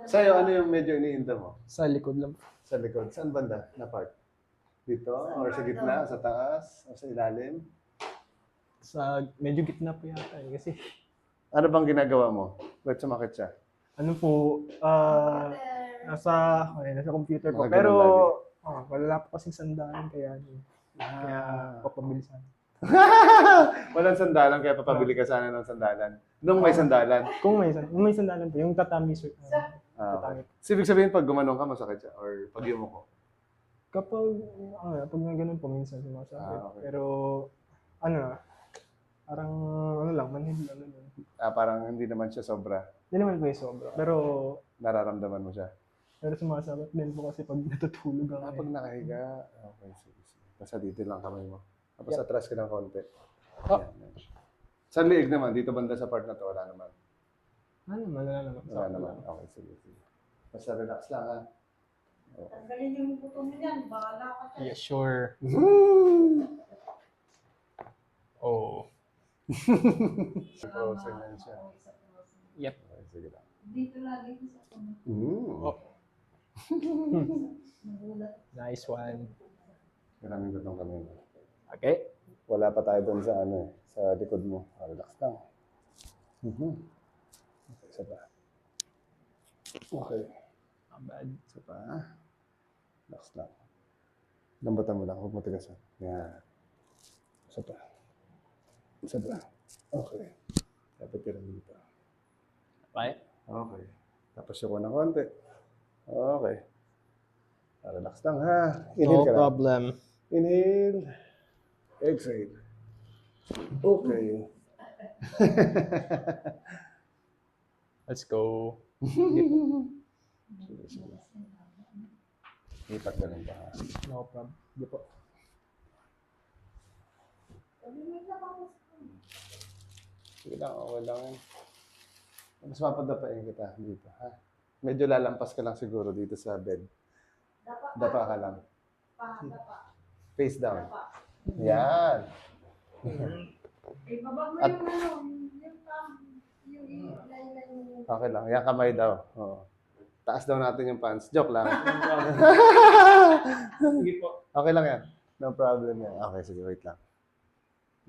Sa'yo, ano yung medyo iniinda mo? Sa likod lang. Sa likod? Saan banda na part? Dito? Or sa gitna? Sa taas? O sa ilalim? Sa medyo gitna po yata eh. Kasi Ano bang ginagawa mo? Ba't sumakit siya? ano po, nasa computer po. Mga Pero ganun lagi. wala po kasing sandalan kaya kaya papabilisan. Walang sandalan, kaya papabili ka sana ng sandalan. Nung may sandalan. Kung may sandalan po, yung tatami sir. Okay. So, ibig sabihin, pag gumanong ka, masakit siya? Or pag yumuko? Kapag pag nga ganun po minsan sumasakit. Okay. Pero parang lang, manhid lang. Parang hindi naman siya sobra. Hindi naman po yung sobra. Pero Nararamdaman mo siya. sumasakit din po kasi pag natutulog ako. Pag nakahiga. Okay, sige. Basta dito lang kamay mo. Tapos atras ka ng konti. Oh. Yan. Sa liig naman, dito banda sa part na to, wala naman. Wala naman. Wala naman. Okay, sige. Basta relax lang, ha? Tanggalin yung buto mo yan, bahala ka siya. Yeah, sure. Oh. Frozen yan siya. Yep. Okay, sige lang. Dito lagi sa puno. Oh. Nagulat. Nice one. Maraming gutong kami. Okay. Wala pa tayo doon sa sa likod mo. Relax lang. Okay, isa pa. Okay. Not bad. Isa pa. Relax lang. Lambutan mo lang. Huwag matigas. Yan. Isa pa. Isa pa. Okay. Dapat ka lang dito. Okay. Okay. Tapos yung ng konti. Okay. Relax lang, ha? Inhale No ka lang. problem. Inhale. Exhale. Okay. Let's go. Sige, sige. Lipat ka lang pa, ha? No problem. Hindi po. Sige lang, okay lang. Mas mapadapain kita dito, ha? Medyo lalampas ka lang siguro dito sa bed. Dapa ka lang. Face down. Yan. Ibaba mo At- yung Okay lang. Yan kamay daw. Oo. Taas daw natin yung pants. Joke lang. Sige po. Okay lang yan. No problem yan. Okay, sige, wait lang.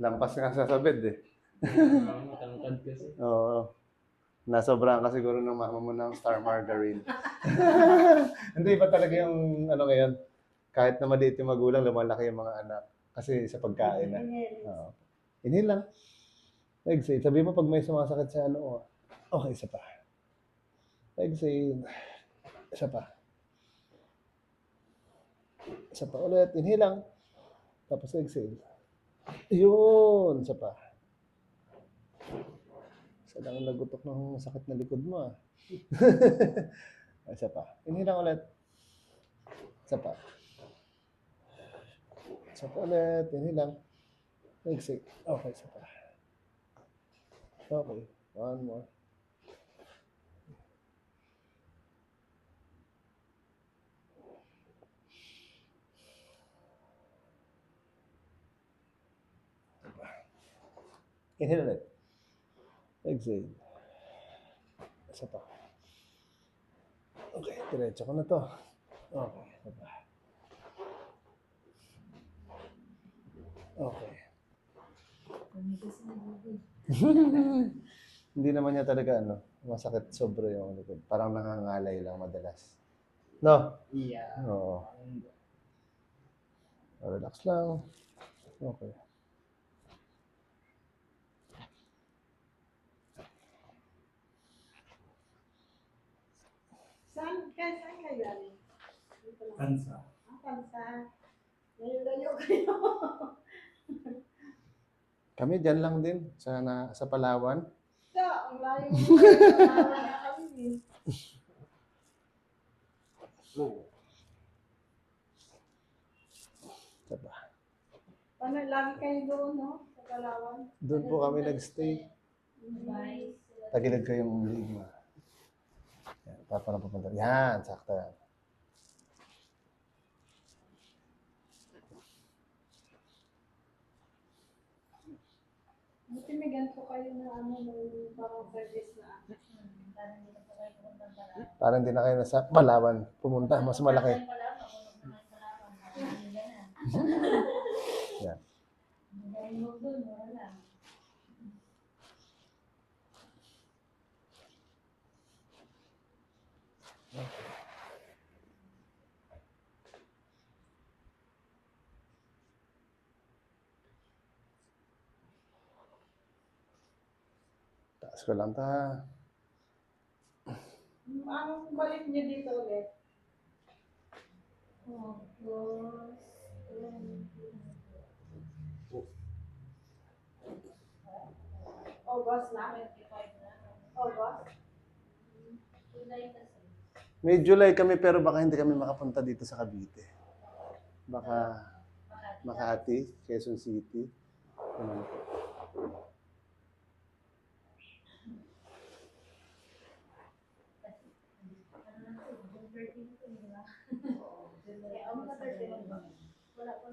Lampas nga sa bed eh. Matangkad kasi. Oo. Nasobrahan ka siguro ng mama mo ng Star Margarine. Hindi ba talaga yung ngayon? Kahit na maliit yung magulang, lumalaki yung mga anak. Kasi sa pagkain na. Oo. Inhale lang. Exhale. Sabi mo pag may sumasakit sa okay, isa pa. Exhale. Isa pa. Isa pa ulit. Inhale lang. Tapos exhale. Yun. Isa pa. Isa lang ang nagutok ng sakit na likod mo, ah. Isa pa. Inhale lang ulit. Isa pa. Isa pa ulit. Inhale lang. Exhale. Okay, isa pa. Okay. One more. Inhale ulit. Exhale. Isa pa. Okay, diretso ko na to. Okay, isa pa. Okay. Hindi naman niya talaga masakit sobra yung likod. Parang nangangalay lang madalas. No? Yeah. Oo. Relax lang. Okay. Saan kayo galing? Kansa. Kansa. Layo-layo kayo. Kami dyan lang din sa Palawan. Ang layo mo kayo. Nalawa na kami. Diba? Paano, lagi kayo doon, no? Sa Palawan. Doon po kami nagstay. Nice. Tagilid ko yung liig mo. Yan, paano pupunta? Yan, sakto yan. Buti may ganito kayo na may parang service na. Para hindi na kayo nasa Palawan pumunta, mas malaki. Yan. Taas ko lang ta. Ang balik niyo dito ulit. August. August na? August? May July kami pero baka hindi kami makapunta dito sa Cavite. Baka Makati, Quezon City. Ganun po.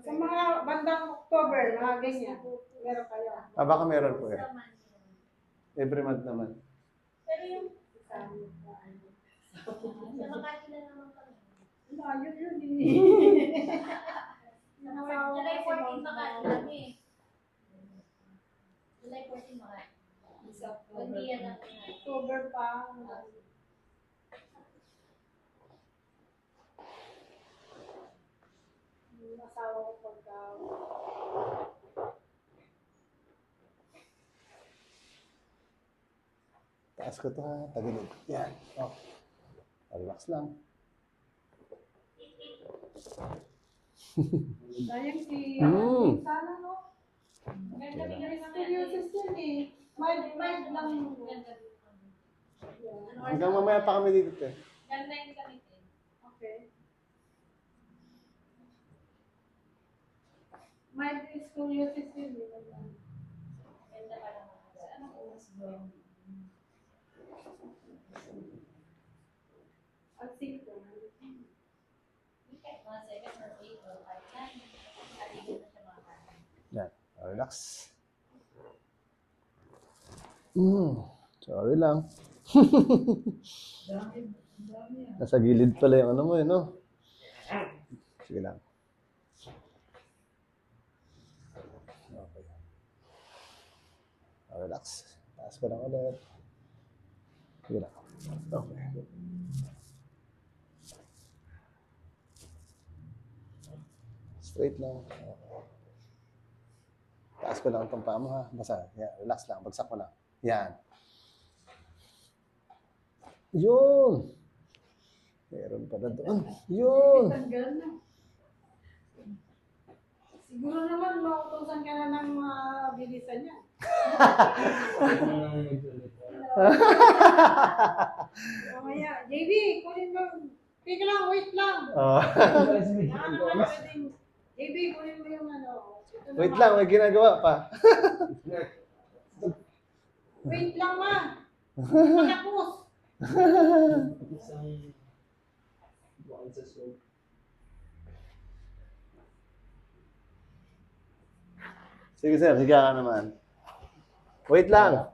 Sa mga bandang October, mga ganyan. Meron kayo. Baka meron po eh. Every month naman. Pero yung yun yun. July 14 Makati kami. July 14 Makati. Hindi yan ang October pa. Yung asawa ko pagka Taas ko to ha. Tagilid. Yan. Oh. Relax lang. sayang si sana no. ganda din rin ang Seryosos yan eh. Mild lang. Hanggang mamaya pa kami dito eh. Ganda yung gamitin. Okay. Mild scoliosis yun eh. Ganda pa naman. Ano oras ba? At 6 Kahit mga 7 or 8 or 5 na. Aligid na siya mga kanan. Yan. Relax. Sorry lang. Nasa gilid pala yung ano mo eh, no? Sige lang. Okay. Relax. Taas ko lang ulit. Sige lang. Okay. Straight lang. Okay. Taas ko lang itong paa mo ha. Basta, yan. Relax lang. Bagsak mo lang. Yan. Yun! Meron pa na doon. Yun! Tanggal na. Siguro naman mautusan ka na ng mga bilisan niya. Mamaya, JB, kunin mo. Tika lang, wait lang. Oh. Ano naman pwedeng, JB, kunin mo yung ano. Ito Wait naman. lang, may ginagawa pa. Wait lang ma. Matapos. Isang buwan sa slope. Sige sir, higa ka naman. Wait lang.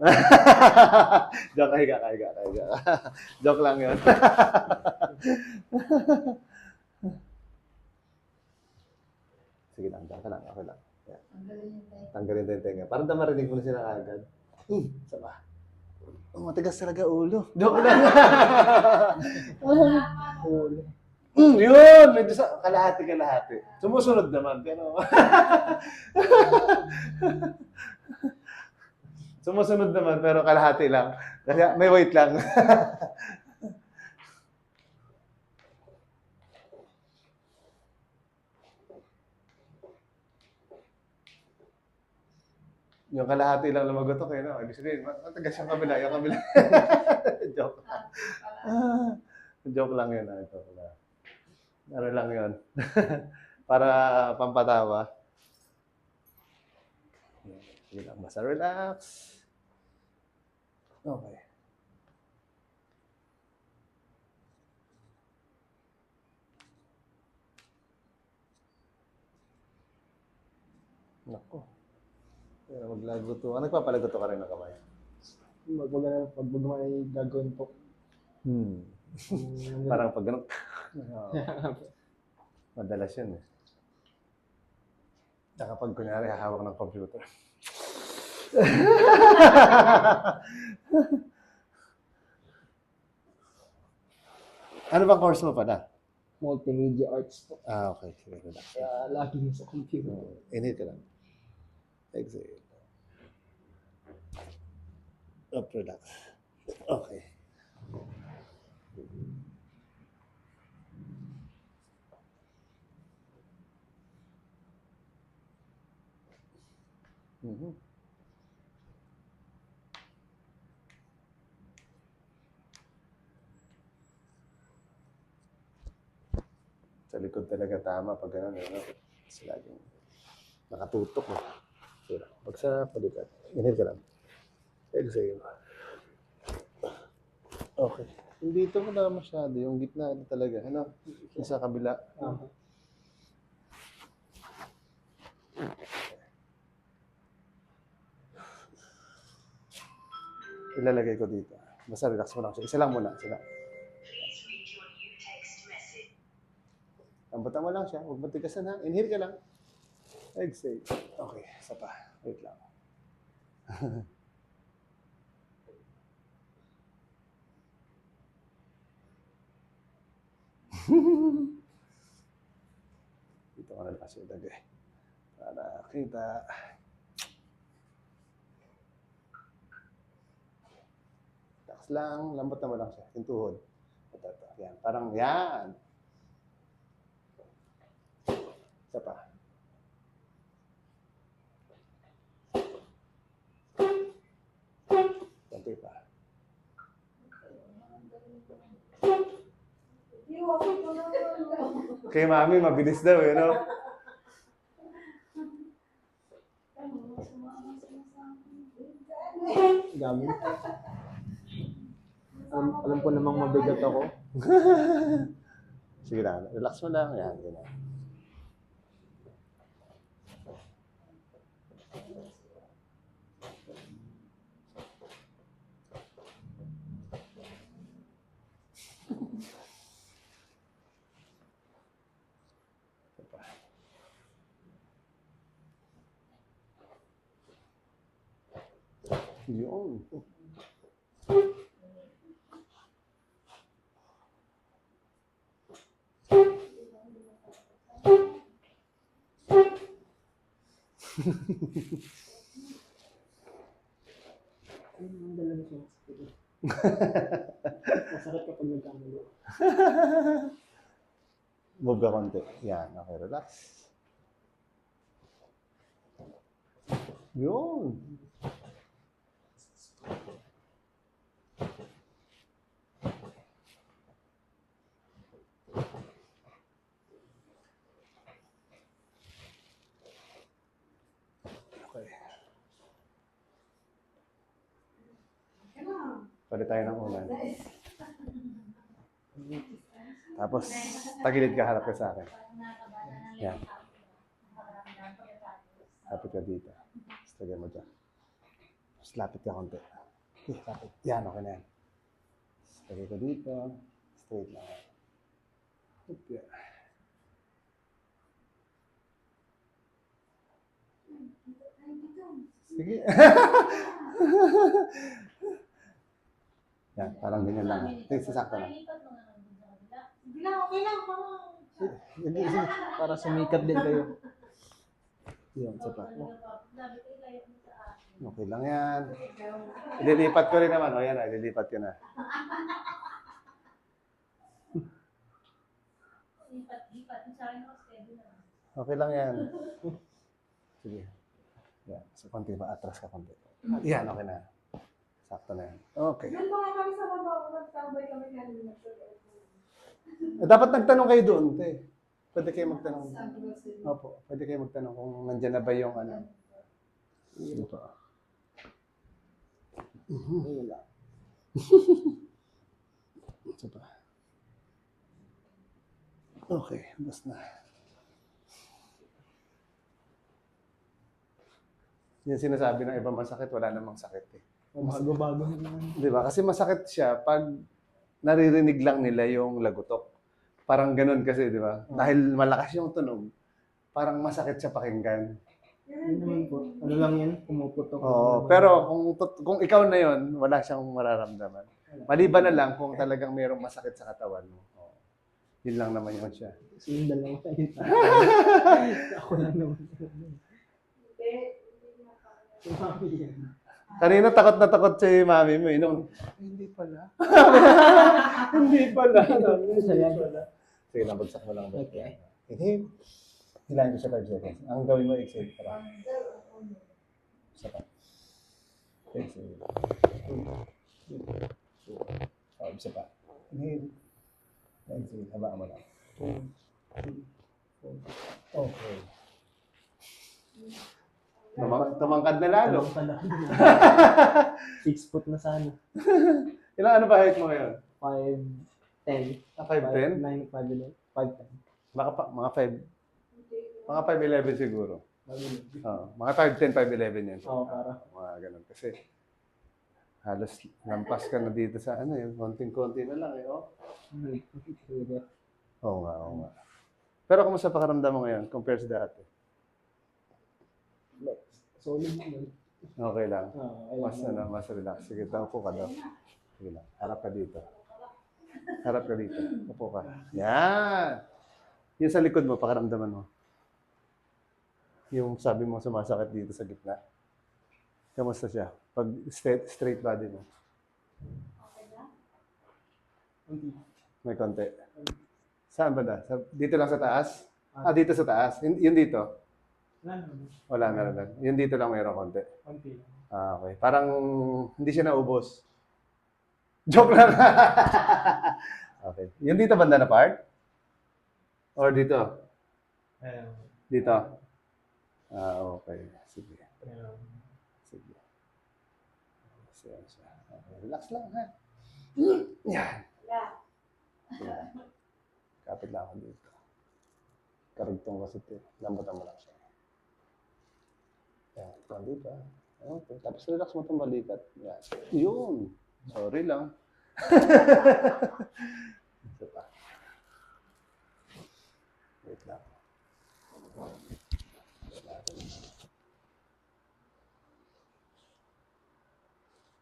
Joke, higa ka. Joke lang yun. Sige lang, diyan ka lang. Okay lang. Yan. Tanggalin tayo yung tenga. Parang na marinig mo na sila kagad. Sama. Oh, matigas talaga ulo. Joke lang. Ulo. Yun! Medyo sa kalahati. Sumusunod naman, pero... Sumusunod naman, pero kalahati lang. Kasi may weight lang. Yung kalahati lang lumagotok eh, no? Ibig sabihin, matagas yung kabila. Joke lang. Joke lang yun. Ito pala. Ano lang yun. Para pampatawa. Sige lang, basta relax. Okay. Nako. Pero maglaguto. Nagpapalaguto ka rin ng kamay. Pag may gagawin po. Parang pag ganun. Oo. Madalas yun eh. Tsaka pag kunyari hahawak ng computer. Ano bang course mo pala? Multimedia arts po. Okay. Sige, relax. Kaya lagi yun sa computer. Inhale ka lang. Exhale. Up, relax. Okay. Mhm. Sa likod talaga tama pag gano'n, ano? Kasi laging nakatutok eh. Sira. Pag sa palikat, inhale ka lang. Exhale. Okay. Yung dito wala masyado. Yung gitna ito talaga. Ano? Yung sa kabila. Ilalagay ko dito. Basta relax mo lang siya. Isa lang muna. Isa lang. Lambatan mo lang siya. Huwag matigasan ha. Inhale ka lang. Exhale. Okay. Isa pa. Wait lang. Dito ko na lang kasi ilagay. Para kita. Relax lang. Lambatan mo lang siya. Yung tuhod. Ito. Yan. Parang yan. Isa pa. Konti pa. Kay mami, mabilis daw, eh, no? Gamit. Alam ko namang mabigat ako. Sige lang, relax mo lang. Yan, ganyan. Yun. Ang dala na siya. Masakit kapag nagkamali. Move ka konti. Yan, okay, relax. Yun. Okay. Pwede tayo ng ulan. Tapos, tagilid ka, harap ka sa akin. Yan. Lapit ka dito. Tapos lagay mo dyan. Tapos lapit ka konti. Okay, lapit. Yan, okay na yan. Tapos lagay ko dito. Straight lang. Okay. Sige. Yan, parang ganyan lang. Sige, sasakto lang. Hindi lang, okay lang. Hindi, para sumikat din kayo. Yun, isa pa. Okay lang yan. Ililipat ko rin naman. O yan na, ililipat ko na. Okay lang yan. Sige. Yan. So, konti ba? Atras ka konti. Yan, okay na. Sakto na yan. Okay. Doon pa nga kami sa baba, nagtambay kami kanina. Dapat nagtanong kayo doon, te. Pwede kayo magtanong. Opo, pwede kayo magtanong kung nandyan na ba yung ano. Ano pa? Wala. Ito pa. Okay, basta na. Yung sinasabi ng iba masakit, wala namang sakit eh. Bago-bago na naman. Di ba? Kasi masakit siya pag naririnig lang nila yung lagutok. Parang ganun kasi, di ba? Dahil malakas yung tunog, parang masakit sa pakinggan. Yun naman po. Ano lang yun? Pumuputok. Oo, pero kung ikaw na yon, wala siyang mararamdaman. Maliban na lang kung talagang mayroong masakit sa katawan mo. Oo. Yun lang naman yun siya. Kasi yung dalawa tayo. Ako lang naman. Si Mami yan. Kanina takot na takot si mami mo. Hindi pala. Hindi pala. Hindi pala. Sige, nabagsak mo lang. Okay. Hindi. Hilahin ko siya 5 seconds. Ang gawin mo, exhale ka lang. Isa pa. Exhale. Isa pa. Inhale. Exhale. Habaan mo lang. Okay. Tumangkad na lalo. 6 foot na sana. Ilang ano ba height mo ngayon? 5'10". 5'10"? 9, 5'11". 5'10". Baka pa, mga 5'11 siguro. 5'11". Mga 5'10", 5'11 yan. Oo, para. Mga ganun. Kasi halos lampas ka na dito sa ano yun. Konting-konti na lang eh. Oh. Oo nga, oo nga. Pero kumusta pakaramdam mo ngayon compare sa dati? Solid naman. Okay lang. Mas Mas relax. Sige, upo ka daw. Sige lang. Harap ka dito. Harap ka dito. Upo ka. Yan! Yung sa likod mo, pakaramdaman mo. Yung sabi mo sumasakit dito sa gitna. Kamusta siya? Pag straight body mo. May konti. Saan ba na? Dito lang sa taas? Dito sa taas. Yun dito? Wala na rin. Yun dito lang mayroon konti. Konti. Okay. Parang hindi siya naubos. Joke lang. Okay. Yung dito banda na part? Or dito? Dito? Okay. Sige. Sige. Okay. Relax lang, ha? Yan. Sige. Kapit lang ako dito. Karugtong kasi ito. Lambutan mo lang siya. Yan. Ito dito. Okay. Tapos relax mo itong balikat. Yan. Yun. Sorry lang. Ito pa. Wait lang.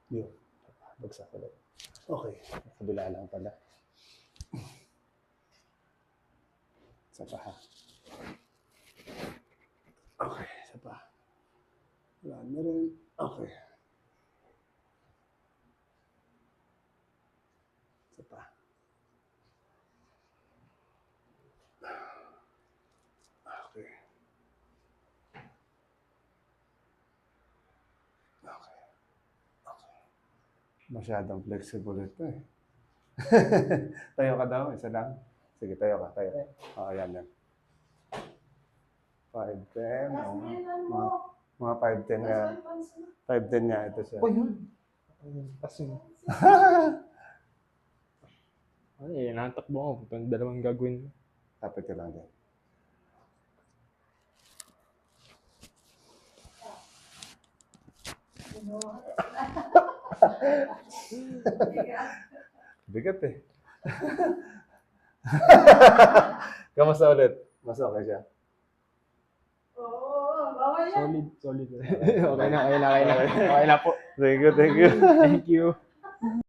Yun. Bagsak ulit. Okay. Kabila lang pala. Isa pa ha. Okay. Isa pa. Wala na rin. Okay. Isa pa. Okay. Okay. Okay. Masyadong flexible ito eh. Tayo ka daw, isa lang. Sige, tayo ka, tayo. Oo, yan. 5'10". Mga 5'10 nga. 5'10 nga ito siya. Yun. Tapos yun. Ay, natakbo ako. Itong dalawang gagawin. Tapit ka lang din. Bigat eh. Kamusta ulit? Mas okay siya? Oo, bawal yan. Solid. Okay na po. Thank you, thank you. Thank you.